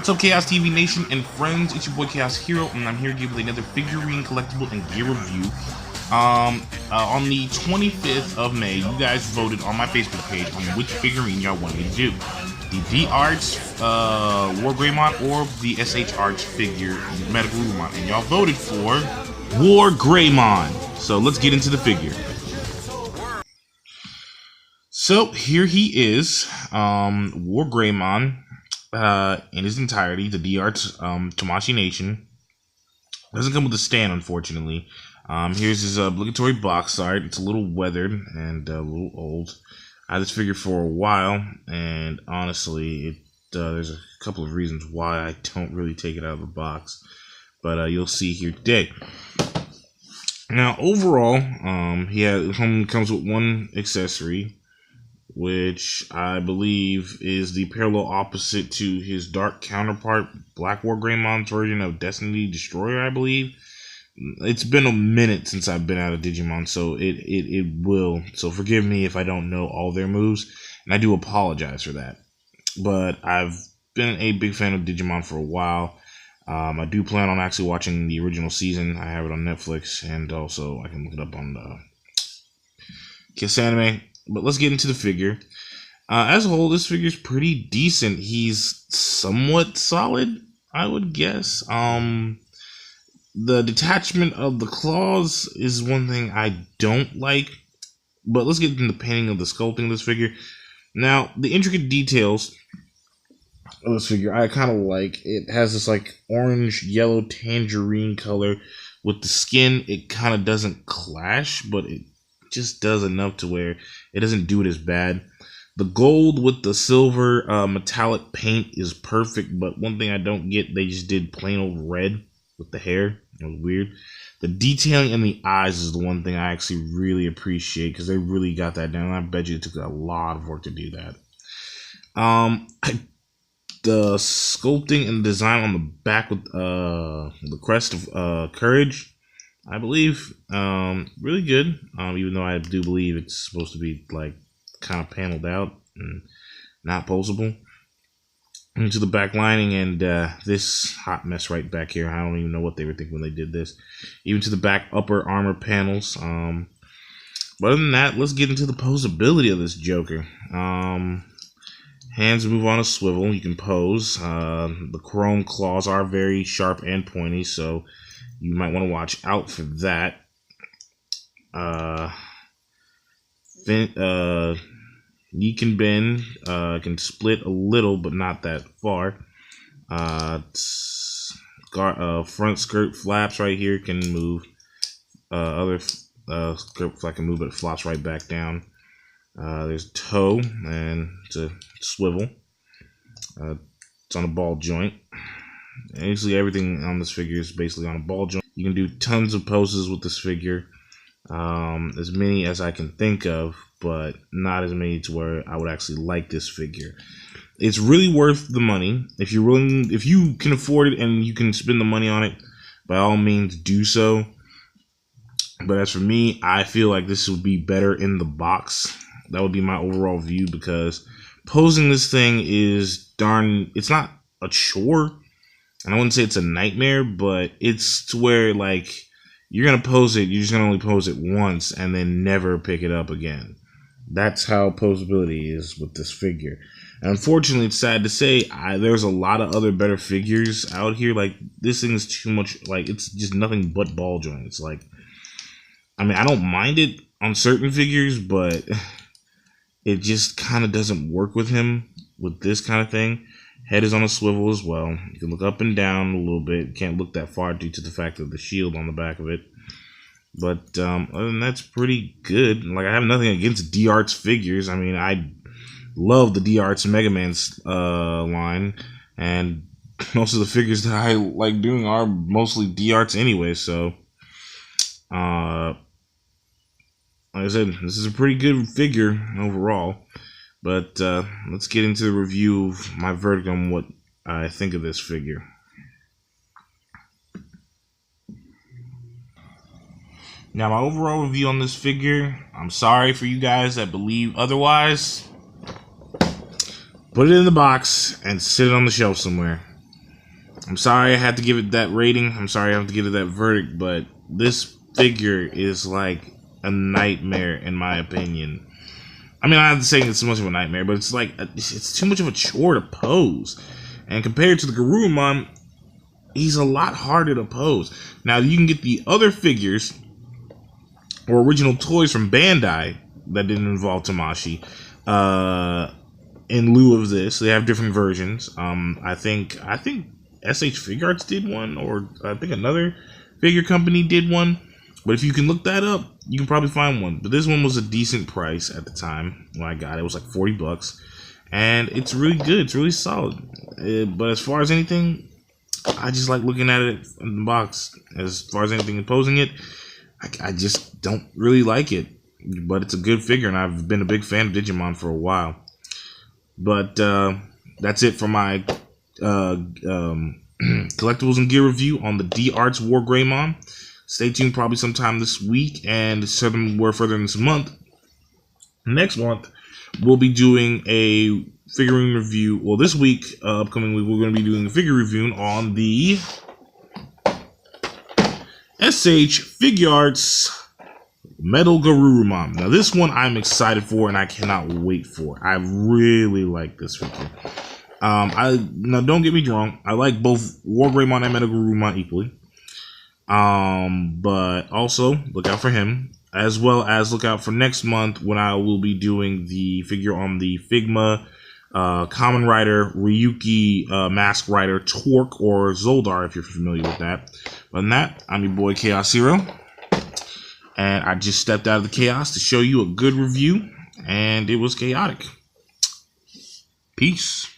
What's up, Chaos TV Nation and friends? It's your boy Chaos Hero, and I'm here to give you another figurine, collectible, and gear review. On the 25th of May, you guys voted on my Facebook page on which figurine y'all wanted me to do. The D-Arts WarGreymon or the SH Arts figure, Medical Rumon, and y'all voted for WarGreymon. So let's get into the figure. So here he is, WarGreymon. In his entirety, the D-Arts Tamashii Nation. Doesn't come with a stand, unfortunately. Here's his obligatory box art. It's a little weathered and a little old. I had this figure for a while, and honestly, there's a couple of reasons why I don't really take it out of the box, but you'll see here today. Now, overall, it comes with one accessory, which I believe is the parallel opposite to his dark counterpart, Black WarGreymon's version of Destiny Destroyer, I believe. It's been a minute since I've been out of Digimon, so it will. So forgive me if I don't know all their moves, and I do apologize for that. But I've been a big fan of Digimon for a while. I do plan on actually watching the original season. I have it on Netflix, and also I can look it up on the Kiss Anime. But let's get into the figure. As a whole, this figure is pretty decent. He's somewhat solid, I would guess. The detachment of the claws is one thing I don't like. But let's get into the painting of the sculpting of this figure. Now, the intricate details of this figure I kind of like. It has this like orange, yellow, tangerine color with the skin. It kind of doesn't clash, but it just does enough to where it doesn't do it as bad. The gold with the silver metallic paint is perfect, but one thing I don't get, they just did plain old red with the hair. It was weird. The detailing in the eyes is the one thing I actually really appreciate, because they really got that down. I bet you it took a lot of work to do that. The sculpting and design on the back with the crest of courage, I believe, really good, even though I do believe it's supposed to be like kind of paneled out and not posable. Into the back lining and this hot mess right back here. I don't even know what they were thinking when they did this. Even to the back upper armor panels. But other than that, let's get into the posability of this Joker. Hands move on a swivel. You can pose. The chrome claws are very sharp and pointy, so you might want to watch out for that. Knee can bend, can split a little, but not that far. Front skirt flaps right here can move. Other skirt flap can move, but it flops right back down. There's a toe, and it's a swivel. It's on a ball joint. And usually everything on this figure is basically on a ball joint. You can do tons of poses with this figure. As many as I can think of, but not as many to where I would actually like this figure. It's really worth the money. If you can afford it and you can spend the money on it, by all means do so. But as for me, I feel like this would be better in the box. That would be my overall view, because posing this thing is it's not a chore. And I wouldn't say it's a nightmare, but it's to where, like, you're going to pose it, you're just going to only pose it once and then never pick it up again. That's how posability is with this figure. And unfortunately, it's sad to say, there's a lot of other better figures out here. Like, this thing is too much, like, it's just nothing but ball joints. Like, I mean, I don't mind it on certain figures, but it just kind of doesn't work with him with this kind of thing. Head is on a swivel as well. You can look up and down a little bit. You can't look that far due to the fact of the shield on the back of it. But other than that, it's pretty good. Like, I have nothing against D-Arts figures. I mean, I love the D-Arts Mega Man's line. And most of the figures that I like doing are mostly D-Arts anyway. So, like I said, this is a pretty good figure overall. But let's get into the review of my verdict on what I think of this figure. Now, my overall review on this figure, I'm sorry for you guys that believe otherwise. Put it in the box and sit it on the shelf somewhere. I'm sorry I had to give it that rating. I'm sorry I have to give it that verdict, but this figure is like a nightmare in my opinion. I mean, I have to say it's so much of a nightmare, but it's like it's too much of a chore to pose. And compared to the Garurumon, he's a lot harder to pose. Now you can get the other figures or original toys from Bandai that didn't involve Tamashii. In lieu of this, they have different versions. I think SH Figure Arts did one, or I think another figure company did one. But if you can look that up, you can probably find one. But this one was a decent price at the time when I got it. It was like $40, and it's really good. It's really solid. But as far as anything, I just like looking at it in the box. As far as anything imposing it, I just don't really like it. But it's a good figure, and I've been a big fan of Digimon for a while. But that's it for my collectibles and gear review on the D-Arts WarGreymon. Stay tuned probably sometime this week and somewhere further in this month. Next month, we'll be doing a figurine review. Well, this week, upcoming week, we're going to be doing a figure review on the SH Figure Arts Metal Garurumon. Now, this one I'm excited for and I cannot wait for. I really like this figure. Now, don't get me wrong. I like both WarGreymon and Metal Garurumon equally. But also look out for him, as well as look out for next month when I will be doing the figure on the Figma Common Rider Ryuki Mask Rider Torque, or Zoldar if you're familiar with that. Other than that, I'm your boy Chaos Zero, and I just stepped out of the chaos to show you a good review, and it was chaotic. Peace.